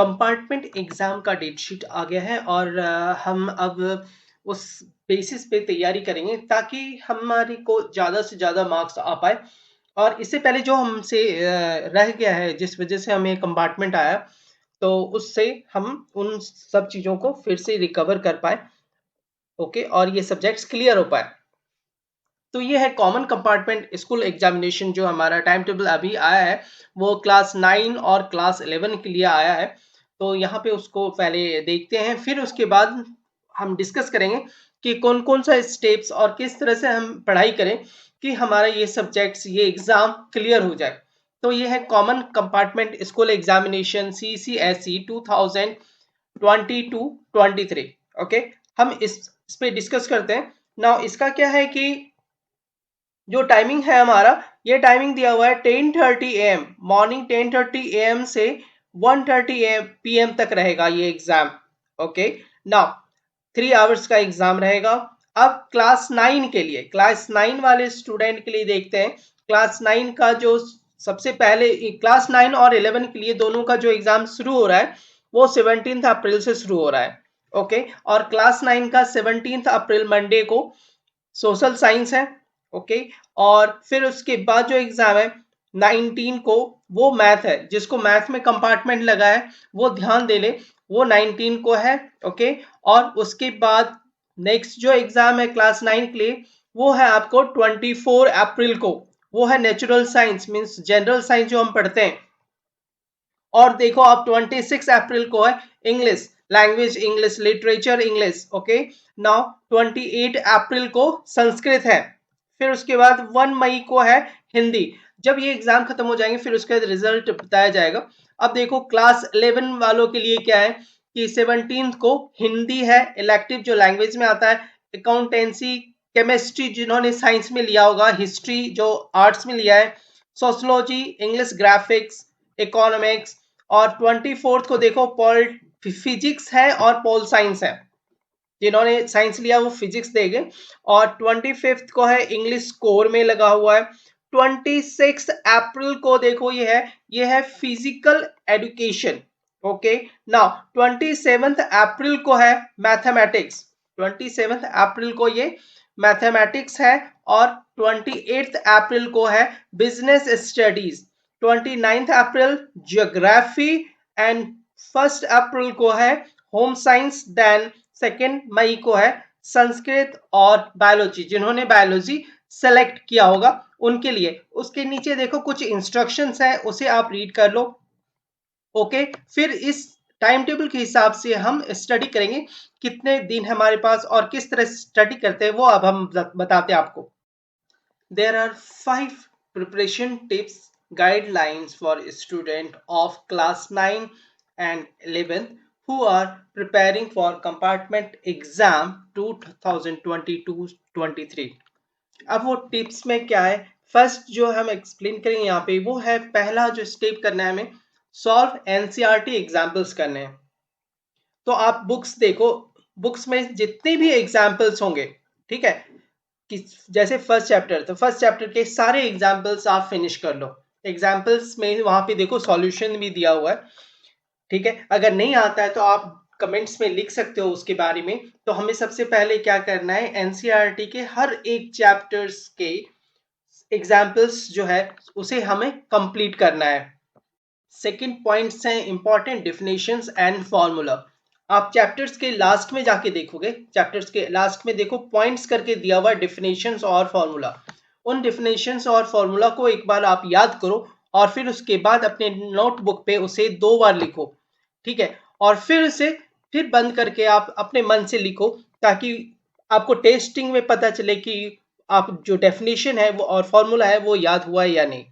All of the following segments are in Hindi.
कंपार्टमेंट एग्जाम का डेट शीट आ गया है और हम अब उस बेसिस पे तैयारी करेंगे ताकि हमारी को ज़्यादा से ज़्यादा मार्क्स आ पाए। और इससे पहले जो हमसे रह गया है जिस वजह से हमें कंपार्टमेंट आया, तो उससे हम उन सब चीज़ों को फिर से रिकवर कर पाए। ओके, और ये सब्जेक्ट्स क्लियर हो पाए। तो ये है कॉमन कंपार्टमेंट स्कूल एग्जामिनेशन। जो हमारा टाइम टेबल अभी आया है वो क्लास 9 और क्लास 11 के लिए आया है। तो यहाँ पे उसको पहले देखते हैं, फिर उसके बाद हम डिस्कस करेंगे कि कौन कौन सा स्टेप्स और किस तरह से हम पढ़ाई करें कि हमारा ये सब्जेक्ट्स ये एग्जाम क्लियर हो जाए। तो ये है common compartment school examination CCSE 2022-23। Okay, हम इस पे डिस्कस करते हैं। नाउ इसका क्या है कि जो टाइमिंग है हमारा, ये टाइमिंग दिया हुआ है 10:30 AM, मॉर्निंग 10:30 AM से 1:30 PM तक रहेगा ये एग्जाम। ओके, नाउ 3 आवर्स का एग्जाम रहेगा। अब क्लास 9 के लिए, क्लास 9 वाले स्टूडेंट के लिए देखते हैं। क्लास 9 का जो सबसे पहले क्लास 9 और 11 के लिए दोनों का जो एग्जाम शुरू हो रहा है वो 17 अप्रैल से शुरू हो रहा है। ओके, और क्लास 9 का 17 अप्रैल मंडे को सोशल साइंस है। ओके, और फिर उसके बाद जो एग्जाम है 19 को वो मैथ है। जिसको मैथ में कंपार्टमेंट लगा है वो ध्यान दे ले, वो 19 को है। ओके, और उसके बाद नेक्स्ट जो एग्जाम है क्लास 9 के लिए वो है आपको 24 अप्रैल को। वो है natural science, means general science जो हम पढ़ते हैं। और देखो आप 26 अप्रैल को है English language, English literature, English. Okay, now 28 अप्रैल को संस्कृत है। फिर उसके बाद 1 मई को है हिंदी। जब ये एग्जाम खत्म हो जाएंगे फिर उसके बाद रिजल्ट बताया जाएगा। अब देखो क्लास 11 वालों के लिए क्या है कि 17 को हिंदी है, इलेक्टिव जो लैंग्वेज में आता है, अकाउंटेंसी, केमिस्ट्री जिन्होंने साइंस में लिया होगा, हिस्ट्री जो आर्ट्स में लिया है, सोशोलॉजी, इंग्लिश ग्राफिक्स, इकोनॉमिक्स। और 24 को देखो पॉल फिजिक्स है और पोल साइंस है। जिन्होंने साइंस लिया वो फिजिक्स देंगे। और 25 को है इंग्लिश कोर में लगा हुआ है। 26 अप्रैल को देखो ये है फिजिकल एजुकेशन। ओके, नाउ 27 अप्रैल को है मैथमेटिक्स। 27 अप्रैल को ये मैथमेटिक्स है। और 28 अप्रैल को है business studies. 29 April geography. And 1 अप्रैल को है होम साइंस। देन 2 मई को है संस्कृत और बायोलॉजी, जिन्होंने बायोलॉजी सेलेक्ट किया होगा उनके लिए। उसके नीचे देखो कुछ इंस्ट्रक्शंस है, उसे आप रीड कर लो। ओके, फिर इस टाइम टेबल के हिसाब से हम स्टडी करेंगे। कितने दिन हमारे पास और किस तरह स्टडी करते हैं वो अब हम बताते हैं आपको। There are 5 preparation tips guidelines for students of class 9 and 11 who are preparing for compartment exam 2022-23। अब वो टिप्स में क्या है, फर्स्ट जो हम एक्सप्लेन करेंगे यहाँ पे वो है, पहला जो स्टेप करना है हमें, सॉल्व एनसीईआरटी एग्जाम्पल्स करने हैं। तो आप बुक्स देखो, बुक्स में जितने भी एग्जाम्पल्स होंगे, ठीक है, कि जैसे फर्स्ट चैप्टर, तो फर्स्ट चैप्टर के सारे एग्जाम्पल्स आप फिनिश कर लो। एग्जाम्पल्स में वहां पे देखो सॉल्यूशन भी दिया हुआ है। ठीक है, अगर नहीं आता है तो आप कमेंट्स में लिख सकते हो उसके बारे में। तो हमें सबसे पहले क्या करना है, एनसीईआरटी के हर एक चैप्टर्स के एग्जाम्पल्स जो है उसे हमें कंप्लीट करना है। सेकेंड पॉइंट्स हैं इंपॉर्टेंट डिफिनेशंस एंड फॉर्मूला। आप चैप्टर्स के लास्ट में जाके देखोगे, चैप्टर्स के लास्ट में देखो पॉइंट्स करके दिया हुआ डिफिनेशंस और फॉर्मूला। उन डिफिनेशंस और फॉर्मूला को एक बार आप याद करो और फिर उसके बाद अपने नोटबुक पे उसे 2 बार लिखो। ठीक है, और फिर उसे फिर बंद करके आप अपने मन से लिखो, ताकि आपको टेस्टिंग में पता चले कि आप जो डेफिनेशन है वो और फॉर्मूला है वो याद हुआ है या नहीं।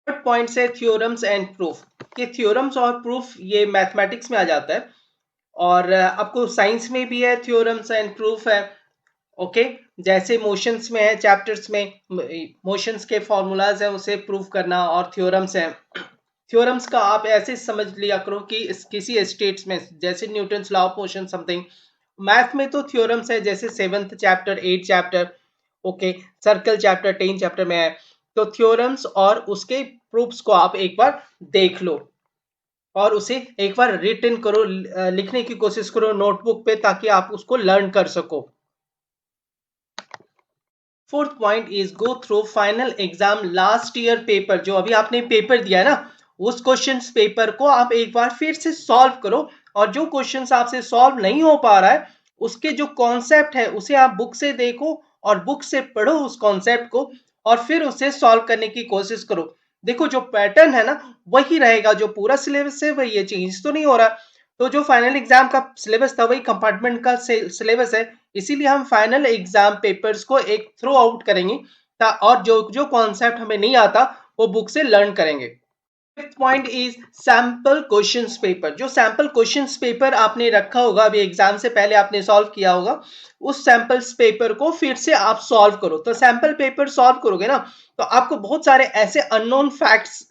थर्ड पॉइंट है थ्योरम्स एंड प्रूफ। ये थ्योरम्स और प्रूफ ये मैथमेटिक्स में आ जाता है और आपको साइंस में भी है, थ्योरम्स एंड प्रूफ है। ओके, जैसे मोशंस में है, चैप्टर्स में मोशंस के फॉर्मूलाज हैं उसे प्रूव करना, और थ्योरम्स हैं। थ्योरम्स का आप ऐसे समझ लिया करो कि किसी स्टेट्स में, जैसे Newton's law of motion something. Math में तो थ्योरम्स है जैसे 7th chapter, 8th chapter, okay, circle chapter 10 chapter में है। तो थ्योरम्स और उसके प्रूफ्स को आप एक बार देख लो। और उसे एक बार रिटन करो, लिखने की कोशिश करो नोटबुक पे, ताकि आप उसको लर्न कर सको। Fourth point is go through final exam last year paper, जो अभी आपने पेपर दिया है ना, उस क्वेश्चन पेपर को आप एक बार फिर से सॉल्व करो, और जो क्वेश्चन आपसे सॉल्व नहीं हो पा रहा है उसके जो कॉन्सेप्ट है उसे आप बुक से देखो और बुक से पढ़ो उस कॉन्सेप्ट को, और फिर उसे सॉल्व करने की कोशिश करो। देखो जो पैटर्न है ना वही रहेगा, जो पूरा सिलेबस है वही है, चेंज तो नहीं हो रहा। तो जो फाइनल एग्जाम का सिलेबस था वही कंपार्टमेंट का सिलेबस है, इसीलिए हम फाइनल एग्जाम पेपर्स को एक थ्रो आउट करेंगे, और जो जो कॉन्सेप्ट हमें नहीं आता वो बुक से लर्न करेंगे। Fifth point is sample questions paper. जो सैंपल क्वेश्चंस पेपर आपने रखा होगा अभी एग्जाम से पहले आपने सॉल्व किया होगा, उस सैंपल्स पेपर को फिर से आप सॉल्व करो। तो सैंपल पेपर सॉल्व करोगे ना तो आपको बहुत सारे ऐसे अननोन फैक्ट्स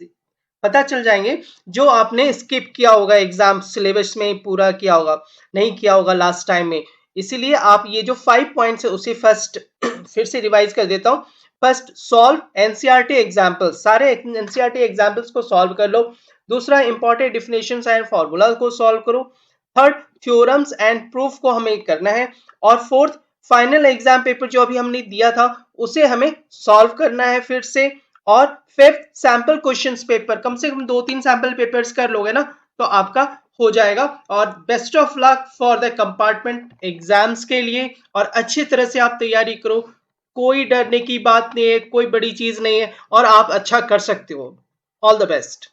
पता चल जाएंगे जो आपने स्किप किया होगा, एग्जाम सिलेबस में पूरा किया होगा, नहीं किया होगा लास्ट टाइम में। इसीलिए आप ये जो 5 पॉइंट्स है उसे फर्स्ट फिर से रिवाइज कर देता हूं। फर्स्ट, सॉल्व एनसीईआरटी एग्जांपल्स, सारे एनसीईआरटी एग्जांपल्स को सॉल्व कर लो। दूसरा, इंपॉर्टेंट डिफिनेशंस एंड फार्मूला को सॉल्व करो। थर्ड, थ्योरम्स एंड प्रूफ को हमें करना है। और फोर्थ, फाइनल एग्जाम पेपर जो अभी हमने दिया था उसे हमें सॉल्व करना है फिर से। और फिफ्थ, सैंपल क्वेश्चंस पेपर, कम से कम 2-3 सैंपल पेपर्स कर लोगे ना तो आपका हो जाएगा। और best of luck for the compartment exams के लिए, और अच्छी तरह से आप तैयारी करो, कोई डरने की बात नहीं है, कोई बड़ी चीज नहीं है, और आप अच्छा कर सकते हो। All the best.